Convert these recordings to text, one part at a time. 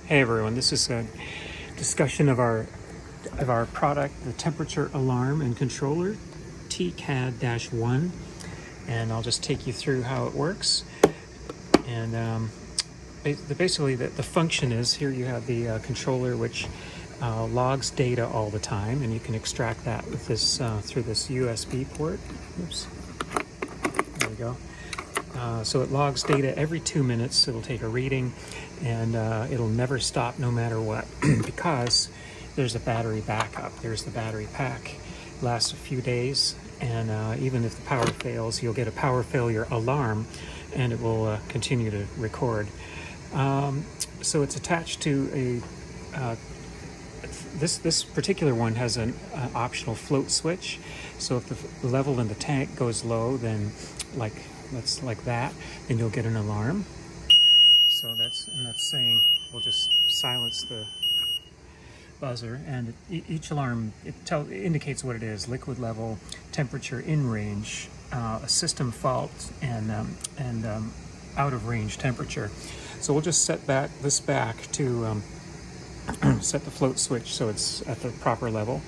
Hey everyone, this is a discussion of our product, the temperature alarm and controller, TCAD-1, and I'll just take you through how it works. And basically the function is, here you have the controller which logs data all the time, and you can extract that with this through this USB port. Oops, there we go. So it logs data every 2 minutes. It'll take a reading, and it'll never stop no matter what because there's a battery backup. There's the battery pack. It lasts a few days, and even if the power fails, you'll get a power failure alarm, and it will continue to record. So it's attached to a this particular one has an optional float switch. So if the level in the tank goes low, then like that, then you'll get an alarm. So that's saying we'll just silence the buzzer, and each alarm indicates what it is: liquid level, temperature in range, a system fault, and out of range temperature. So we'll just set this back to set the float switch so it's at the proper level.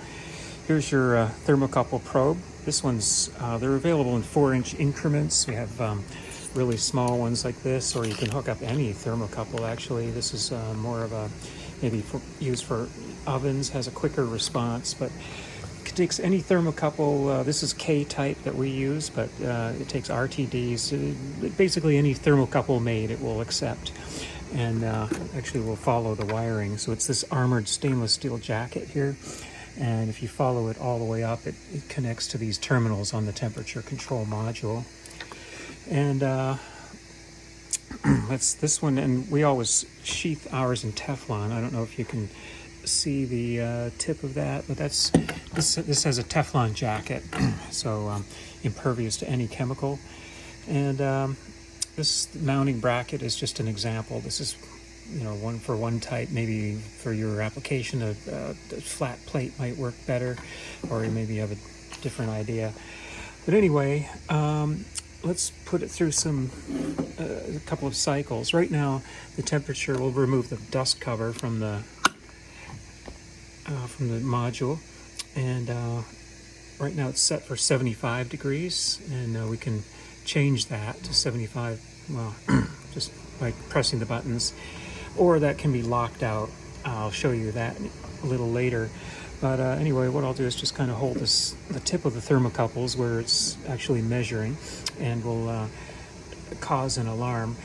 Here's your thermocouple probe. This one's, they're available in 4-inch increments. We have really small ones like this, or you can hook up any thermocouple actually. This is more of a, maybe used for ovens, has a quicker response, but it takes any thermocouple. This is K-type that we use, but it takes RTDs. Basically any thermocouple made it will accept, and actually will follow the wiring. So it's this armored stainless steel jacket here. And if you follow it all the way up, it connects to these terminals on the temperature control module. And that's this one, and we always sheath ours in Teflon. I don't know if you can see the tip of that, but this has a Teflon jacket, so impervious to any chemical. And this mounting bracket is just an example. This is, one for one type. Maybe for your application, a flat plate might work better, or maybe you have a different idea. But anyway, let's put it through a couple of cycles. Right now, the temperature, will remove the dust cover from the module, and right now it's set for 75 degrees, and we can change that to 75, well, just by pressing the buttons, or that can be locked out. I'll show you that a little later. But anyway, what I'll do is just kind of hold the tip of the thermocouples where it's actually measuring, and will cause an alarm.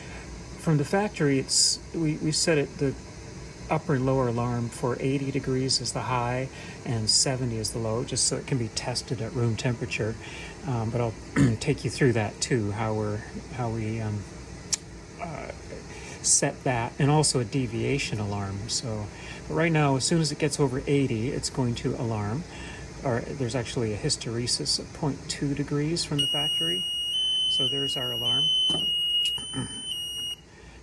From the factory, we set it, the upper and lower alarm, for 80 degrees is the high and 70 is the low, just so it can be tested at room temperature. But I'll take you through that too, how we set that, and also a deviation alarm. So but right now, as soon as it gets over 80, it's going to alarm. Or there's actually a hysteresis of 0.2 degrees from the factory. So there's our alarm.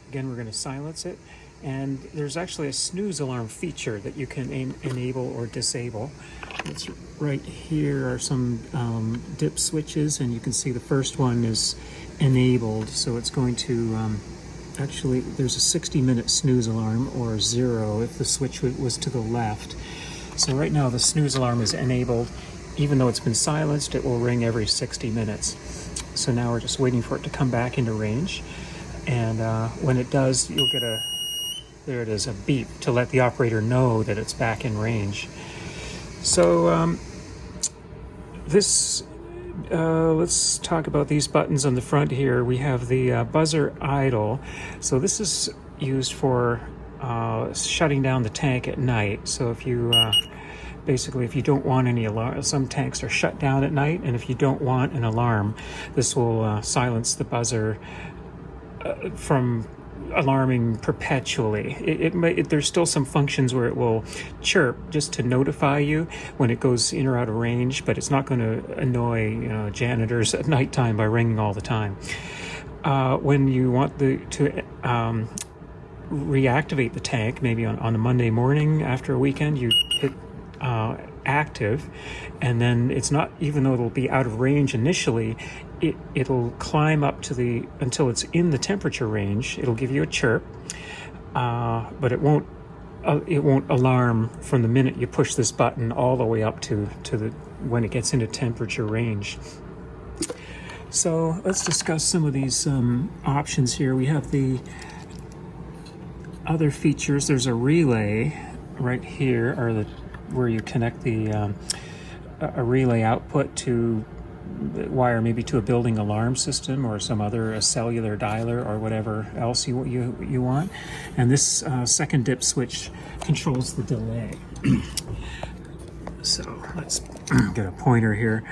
Again, we're going to silence it. And there's actually a snooze alarm feature that you can enable or disable. It's right here are some dip switches, and you can see the first one is enabled. So it's going to actually, there's a 60-minute snooze alarm, or 0 if the switch was to the left. So right now the snooze alarm is enabled. Even though it's been silenced, it will ring every 60 minutes. So now we're just waiting for it to come back into range. And when it does, you'll get there it is, a beep to let the operator know that it's back in range. So let's talk about these buttons on the front here. We have the buzzer idle. So this is used for shutting down the tank at night. So if you basically, if you don't want any alarm, some tanks are shut down at night, and if you don't want an alarm, this will silence the buzzer from alarming perpetually. There's still some functions where it will chirp just to notify you when it goes in or out of range, but it's not going to annoy janitors at nighttime by ringing all the time. When you want to reactivate the tank, maybe on a Monday morning after a weekend, you hit active, and then it's not, even though it'll be out of range initially, it'll climb up to until it's in the temperature range. It'll give you a chirp, but it won't it won't alarm from the minute you push this button all the way up to the when it gets into temperature range. So let's discuss some of these options here. We have the other features. There's a relay right here, or where you connect the a relay output to wire maybe to a building alarm system or some other a cellular dialer or whatever else you want. And this second dip switch controls the delay. So let's get a pointer here.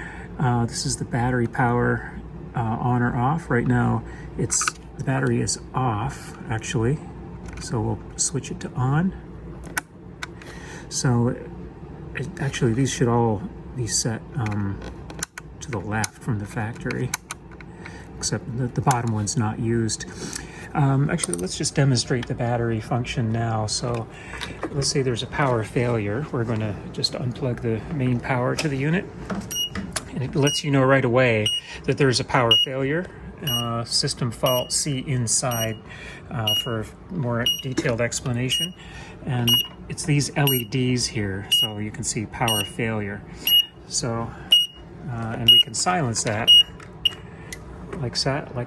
This is the battery power on or off. Right now the battery is off actually, so we'll switch it to on. So actually these should all be set to the left from the factory, except the bottom one's not used. Actually, let's just demonstrate the battery function now. So let's say there's a power failure. We're going to just unplug the main power to the unit, and it lets you know right away that there's a power failure. System fault, see inside for more detailed explanation. And it's these LEDs here, so you can see power failure. So and we can silence that like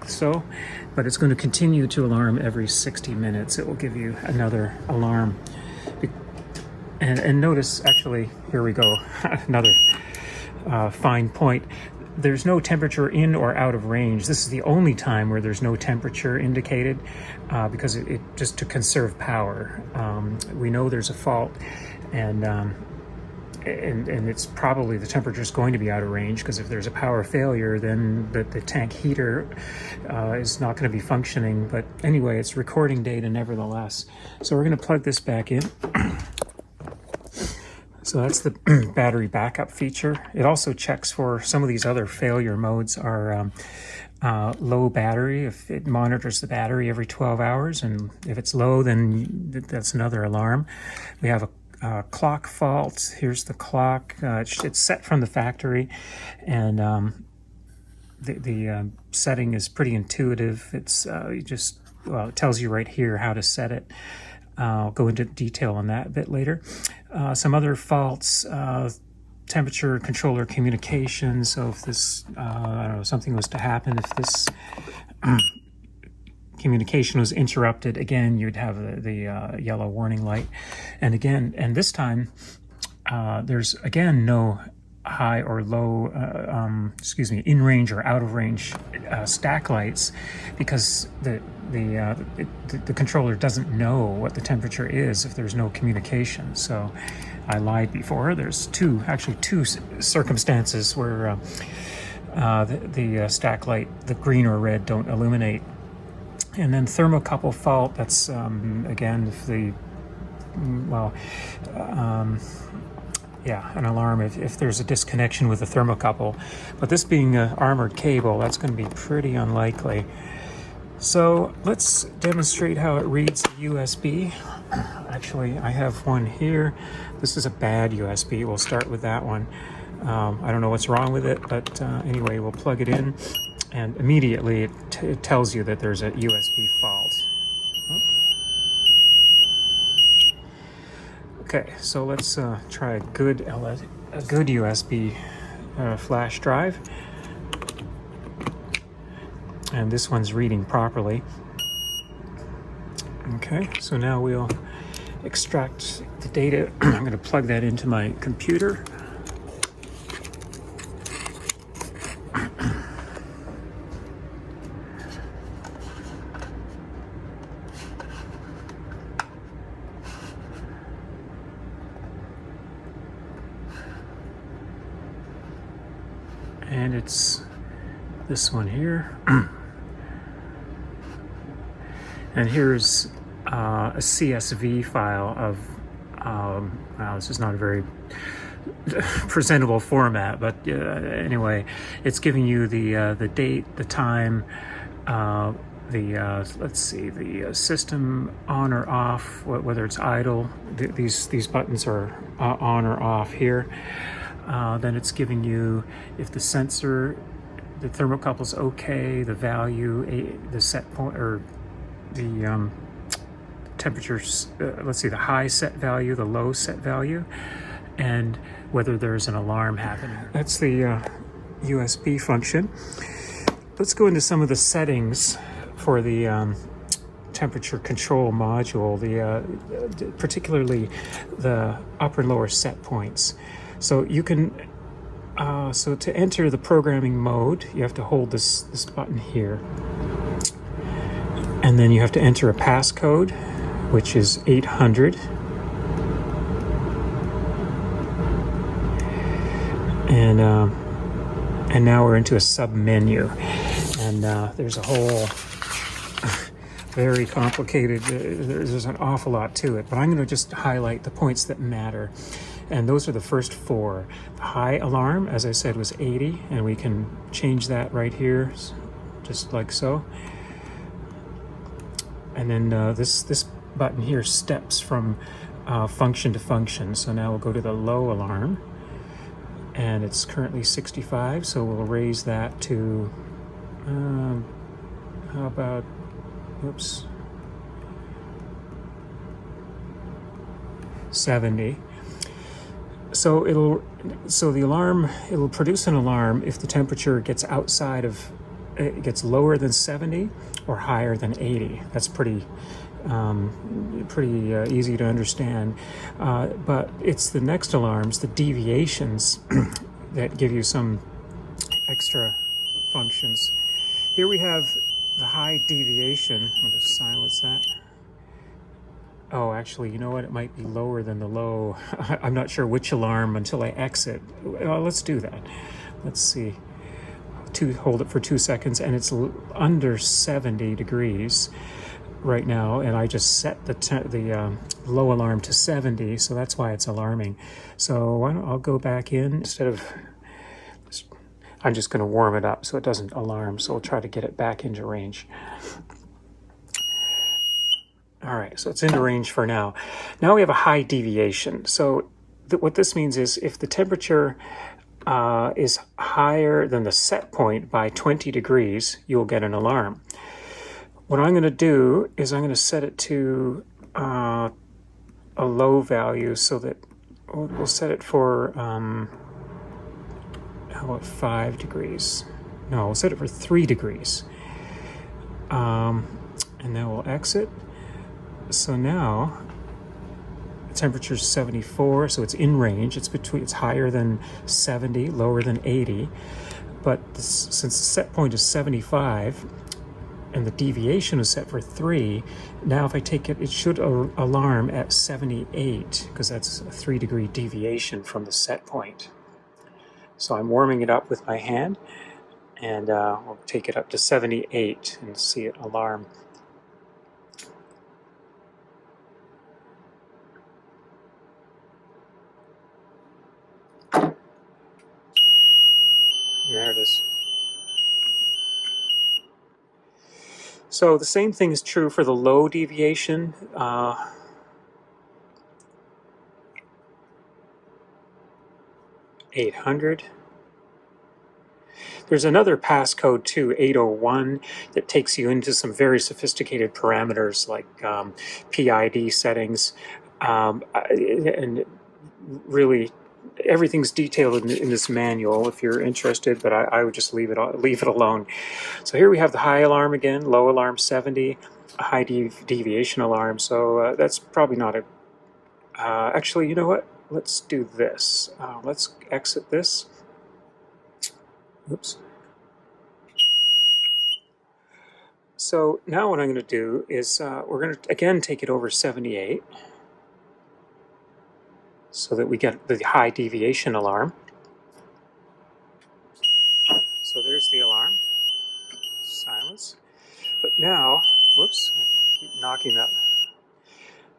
so, but it's going to continue to alarm every 60 minutes. It will give you another alarm. And notice, actually, here we go, another fine point. There's no temperature in or out of range. This is the only time where there's no temperature indicated because it just to conserve power. We know there's a fault, and it's probably the temperature is going to be out of range, because if there's a power failure, then the tank heater is not going to be functioning. But anyway, it's recording data nevertheless. So we're going to plug this back in. So that's the battery backup feature. It also checks for some of these other failure modes are low battery. If it monitors the battery every 12 hours, and if it's low, then that's another alarm. We have a clock fault. Here's the clock. It's set from the factory, and the setting is pretty intuitive. It's it tells you right here how to set it. I'll go into detail on that a bit later. Some other faults, temperature controller communication. So if this, I don't know, something was to happen, if this communication was interrupted, again, you'd have the yellow warning light. And this time, there's again no high or low, in range or out of range stack lights, because the controller doesn't know what the temperature is if there's no communication. So I lied before. There's two circumstances where the stack light, the green or red, don't illuminate. And then thermocouple fault, that's again, if the an alarm if there's a disconnection with the thermocouple. But this being an armored cable, that's going to be pretty unlikely. So let's demonstrate how it reads the USB. Actually, I have one here. This is a bad USB. We'll start with that one. I don't know what's wrong with it, but anyway, we'll plug it in, and immediately it tells you that there's a USB fault. Okay, so let's try a good USB flash drive. And this one's reading properly. Okay, so now we'll extract the data. I'm going to plug that into my computer. And it's this one here. And here's a CSV file of, this is not a very presentable format, but anyway, it's giving you the date, the time, let's see, the system on or off, whether it's idle. These buttons are on or off here. Then it's giving you if the sensor, the thermocouple's okay, the value, the set point, or the temperatures, let's see, the high set value, the low set value, and whether there's an alarm happening. That's the USB function. Let's go into some of the settings for the temperature control module, particularly the upper and lower set points. So you can, so to enter the programming mode, you have to hold this button here. And then you have to enter a passcode, which is 800. And now we're into a sub-menu. And there's a whole very complicated, there's an awful lot to it. But I'm going to just highlight the points that matter. And those are the first four. The high alarm, as I said, was 80. And we can change that right here, just like so. And then this button here steps from function to function. So now we'll go to the low alarm, and it's currently 65. So we'll raise that to how about, oops, 70. So the alarm, it'll produce an alarm if the temperature gets outside of, it gets lower than 70 or higher than 80. That's pretty easy to understand. But it's the next alarms, the deviations, that give you some extra functions. Here we have the high deviation. I'll just silence that. Oh, actually, you know what? It might be lower than the low. I'm not sure which alarm until I exit. Well, let's do that. Let's see. Hold it for 2 seconds, and it's under 70 degrees right now, and I just set the low alarm to 70, so that's why it's alarming. So I'll go back in instead of, I'm just going to warm it up so it doesn't alarm, so we'll try to get it back into range. All right, so it's into range for now. Now we have a high deviation. So what this means is if the temperature is higher than the set point by 20 degrees, you'll get an alarm. What I'm going to do is I'm going to set it to a low value so that we'll set it for, how about 5 degrees? No, we'll set it for 3 degrees. And then we'll exit. So now the temperature is 74, so it's in range. It's higher than 70, lower than 80. But since the set point is 75 and the deviation is set for 3, now if I take it, it should alarm at 78 because that's a 3-degree deviation from the set point. So I'm warming it up with my hand, and we'll take it up to 78 and see it alarm. There it is. So the same thing is true for the low deviation. 800. There's another passcode too, 801, that takes you into some very sophisticated parameters like PID settings, and really everything's detailed in this manual if you're interested, but I would just leave it alone. So here we have the high alarm again, low alarm 70, a high deviation alarm. So that's probably not a, actually, you know what? Let's do this. Let's exit this. Oops. So now what I'm going to do is we're going to again take it over 78 so that we get the high deviation alarm. So there's the alarm. Silence. But now, whoops, I keep knocking that.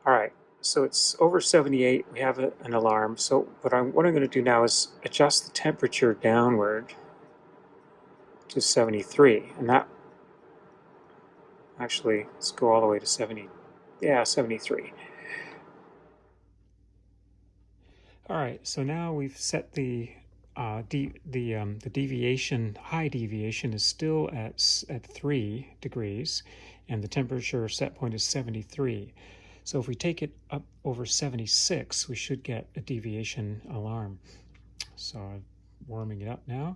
All right, so it's over 78. We have an alarm. So what I'm going to do now is adjust the temperature downward to 73, and that actually, let's go all the way to 70. Yeah, 73. All right, so now we've set the deviation, high deviation is still at 3 degrees, and the temperature set point is 73. So if we take it up over 76, we should get a deviation alarm. So I'm warming it up now.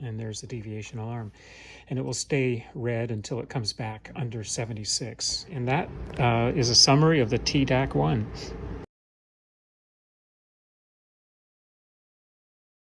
And there's the deviation alarm. And it will stay red until it comes back under 76. And that is a summary of the TCAD-1.